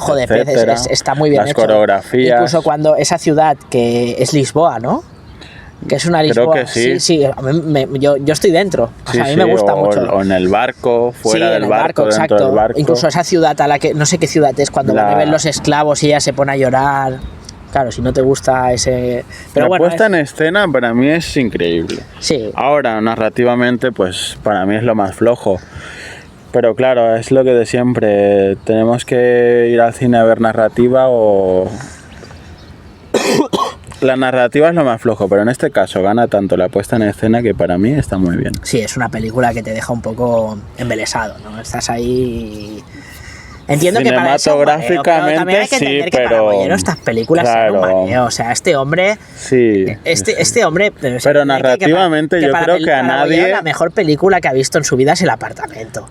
está muy bien las hecho. Coreografías. Incluso cuando esa ciudad que es Lisboa, ¿no? Que es una Lisboa. Creo que sí. A mí yo estoy dentro. O sea, a mí me gusta mucho. O en el barco, fuera del barco, dentro exacto. del barco. Incluso esa ciudad a la que, no sé qué ciudad es, cuando van a ver los esclavos y ella se pone a llorar. Claro, si no te gusta ese... Pero la bueno, puesta en escena para mí es increíble. Sí. Ahora, narrativamente, pues para mí es lo más flojo. Pero claro, es lo que de siempre. Tenemos que ir al cine a ver narrativa o... La narrativa es lo más flojo, pero en este caso gana tanto la puesta en escena que para mí está muy bien. Sí, es una película que te deja un poco embelesado, ¿no? Estás ahí... Entiendo que para eso cinematográficamente también hay que entender que para Bollero estas películas son un mareo. O sea, este hombre... Sí. Este hombre... Pero narrativamente yo creo que a nadie... Bollero, la mejor película que ha visto en su vida es El Apartamento.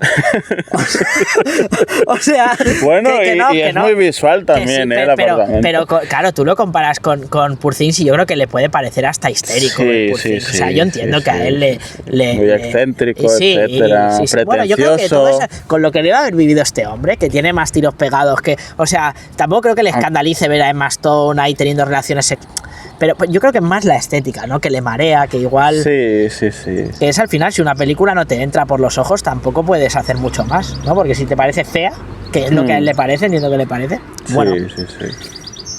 O sea... Bueno, y es muy visual también, El Apartamento. Pero claro, tú lo comparas con Poor Things y yo creo que le puede parecer hasta histérico. Sí, o sea, yo entiendo que a él le muy excéntrico, etcétera, pretencioso. Bueno, yo creo que todo eso, con lo que debe haber vivido este hombre, que tiene más tiros pegados que... O sea, tampoco creo que le escandalice ver a Emma Stone ahí teniendo relaciones... Pero yo creo que es más la estética, ¿no? Que le marea, que igual... Sí. Que es al final, si una película no te entra por los ojos, tampoco puedes hacer mucho más, ¿no? Porque si te parece fea, que es lo que a él le parece, entiendo que le parece. Bueno, sí.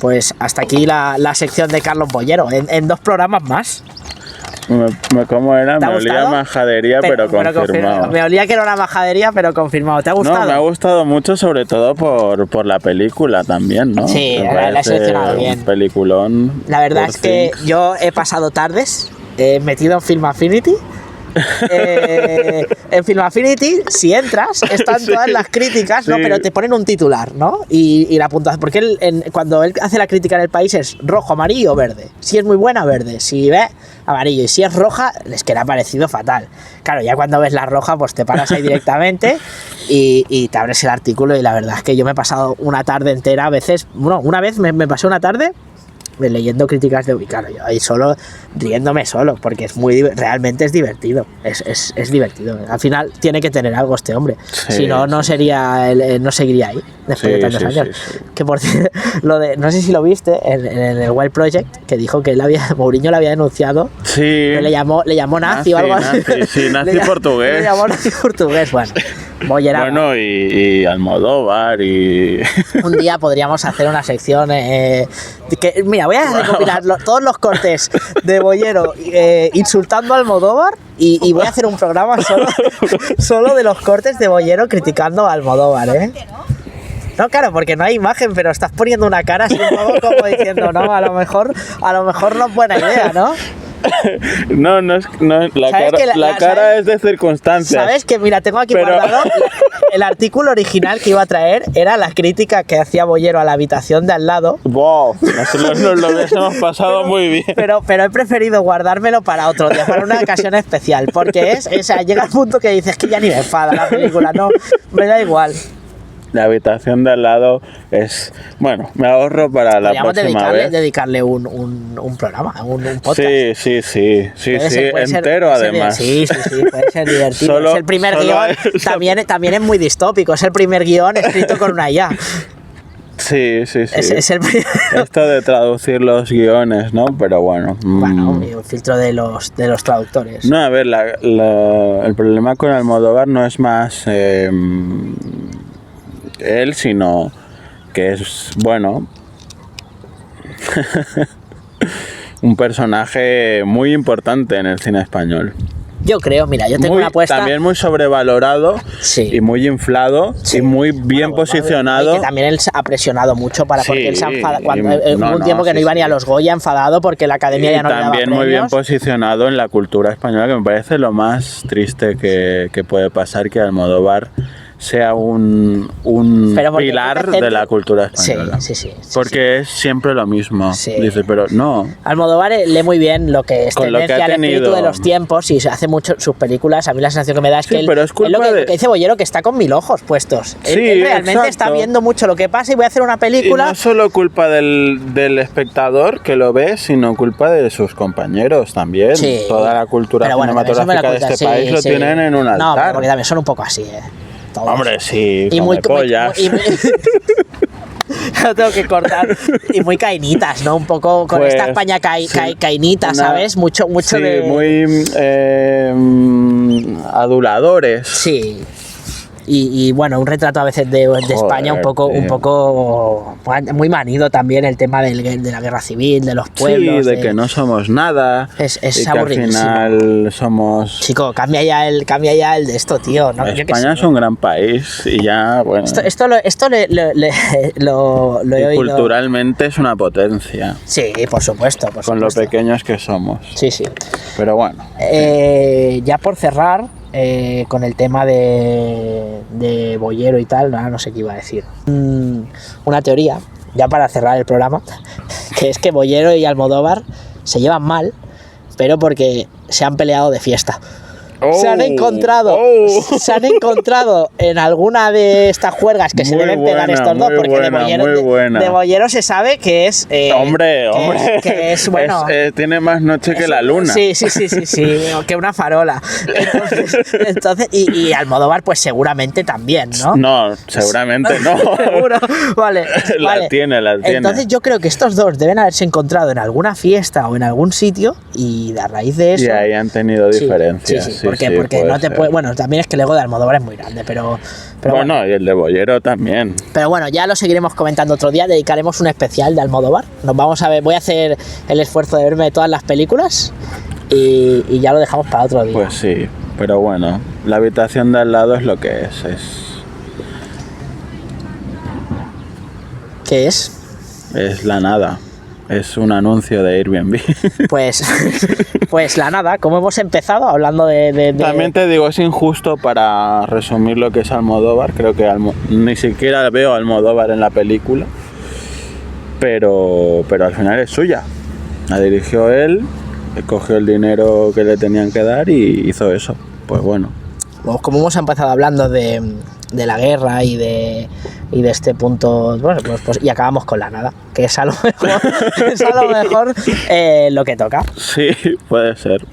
Pues hasta aquí la sección de Carlos Bollero. En 2 programas más. ¿Cómo era? ¿Te ha Me olía gustado? majadería, pero confirmado. Me olía que era una majadería, pero confirmado. ¿Te ha gustado? No, me ha gustado mucho, sobre todo por la película también, ¿no? Sí, Me la he parece seleccionado bien. Un peliculón. La verdad por es que Things. yo he pasado tardes metido en Film Affinity. En Film Affinity, si entras, están Sí, todas las críticas, ¿no? sí. Pero te ponen un titular, ¿no? Y la puntuación. Porque cuando él hace la crítica en el país es rojo, amarillo o verde. Si es muy buena, verde. Si ve, amarillo. Y si es roja, les que le ha parecido fatal. Claro, ya cuando ves la roja, pues te paras ahí directamente y te abres el artículo. Y la verdad es que yo me he pasado una tarde entera, a veces. Bueno, una vez me pasé una tarde leyendo críticas de Ubicano, yo ahí solo riéndome solo, porque realmente es divertido, es divertido. Al final tiene que tener algo este hombre, Sí, si no, no sería no seguiría ahí después de tantos años. Sí. Que por cierto, no sé si lo viste en el Wild Project, que dijo que Mourinho le había denunciado, Sí. que le llamó nazi o algo así. Nazi portugués. Le llamó nazi portugués, bueno. Boyerama. Bueno, y Almodóvar y... Un día podríamos hacer una sección mira, voy a recopilar todos los cortes de Boyero insultando a Almodóvar y voy a hacer un programa solo de los cortes de Boyero criticando a Almodóvar, ¿eh? No, claro, porque no hay imagen, pero estás poniendo una cara así un poco como diciendo, no, a lo mejor no es buena idea, ¿no? No, la cara es de circunstancias. ¿Sabes que mira, tengo aquí guardado el artículo original que iba a traer, era la crítica que hacía Boyero a la habitación de al lado. Wow, nos lo hubiésemos pasado muy bien. Pero he preferido guardármelo para otro día, para una ocasión especial, porque o sea, llega el punto que dices que ya ni me enfada la película, no, me da igual. La habitación de al lado es... Bueno, me ahorro para la próxima vez. Dedicarle un programa, un podcast. Sí, Puede ser, entero además. Sí, puede ser divertido. Es el primer guión, también es muy distópico, es el primer guión escrito con una IA. Sí. Es el primer... Esto de traducir los guiones, ¿no? Pero bueno. Bueno, el filtro de los traductores. No, a ver, el problema con Almodóvar no es más él, sino que es, bueno, un personaje muy importante en el cine español. Yo creo, mira, yo tengo una apuesta. También muy sobrevalorado, sí, y muy inflado, sí, y muy bien posicionado. Y que también él ha presionado mucho porque él se ha enfadado. Hubo un tiempo que no iba ni a los sí. Goya, enfadado porque la academia ya no le daba también premios. Muy bien posicionado en la cultura española, que me parece lo más triste que puede pasar, que Almodóvar sea un pilar de la cultura española. Sí. Porque es siempre lo mismo. Sí. Dice, pero no. Almodóvar lee muy bien lo que es Con tendencia lo que ha al espíritu tenido. de los tiempos y hace mucho sus películas. A mí la sensación que me da es que pero es lo culpa que dice Boyero, que está con 1000 ojos puestos. Sí, él realmente exacto. está viendo mucho lo que pasa y voy a hacer una película. Y no solo culpa del espectador que lo ve, sino culpa de sus compañeros también. Sí. Toda la cultura Pero bueno, cinematográfica de este país lo tienen en un altar. No, pero porque también son un poco así, todos. Hombre, sí, y come pollas. Lo tengo que cortar. Y muy cainitas, ¿no? Un poco con Pues, esta España cainita, ¿sabes? Mucho sí, de... muy aduladores. Sí. Y bueno, un retrato a veces de España un poco muy manido también, el tema de la guerra civil, de los pueblos. Sí, de que no somos nada. Es y que al aburridísimo. Final somos... Chico, cambia ya el de esto, tío. ¿No? España es un gran país y ya, bueno... Esto lo he oído. Culturalmente es una potencia. Sí, por supuesto. Con lo pequeños que somos. Sí. Pero bueno. Ya por cerrar, con el tema de Boyero y tal, no sé qué iba a decir. Una teoría, ya para cerrar el programa, que es que Boyero y Almodóvar se llevan mal, pero porque se han peleado de fiesta. Se han encontrado en alguna de estas juergas que se deben pegar estos dos, porque de Boyero se sabe que es hombre que es bueno, tiene más noche que la luna. Sí, que una farola. Entonces y Almodóvar pues seguramente también, ¿no? No, seguramente no. Seguro. Vale. La tiene. Entonces yo creo que estos dos deben haberse encontrado en alguna fiesta o en algún sitio y a raíz de eso... Y ahí han tenido diferencias. Sí. Porque no te puede... Bueno, también es que el ego de Almodóvar es muy grande, pero bueno, y el de Boyero también. Pero bueno, ya lo seguiremos comentando otro día. Dedicaremos un especial de Almodóvar. Voy a hacer el esfuerzo de verme todas las películas y ya lo dejamos para otro día. Pues sí, pero bueno, la habitación de al lado es lo que es. ¿Qué es? Es la nada. Es un anuncio de Airbnb. Pues la nada, como hemos empezado hablando de... También te digo, es injusto para resumir lo que es Almodóvar. Creo que ni siquiera veo a Almodóvar en la película. Pero al final es suya. La dirigió él, cogió el dinero que le tenían que dar y hizo eso. Pues bueno. Como hemos empezado hablando de la guerra y de este punto, bueno, pues y acabamos con la nada, que es a lo mejor, lo que toca. Sí, puede ser.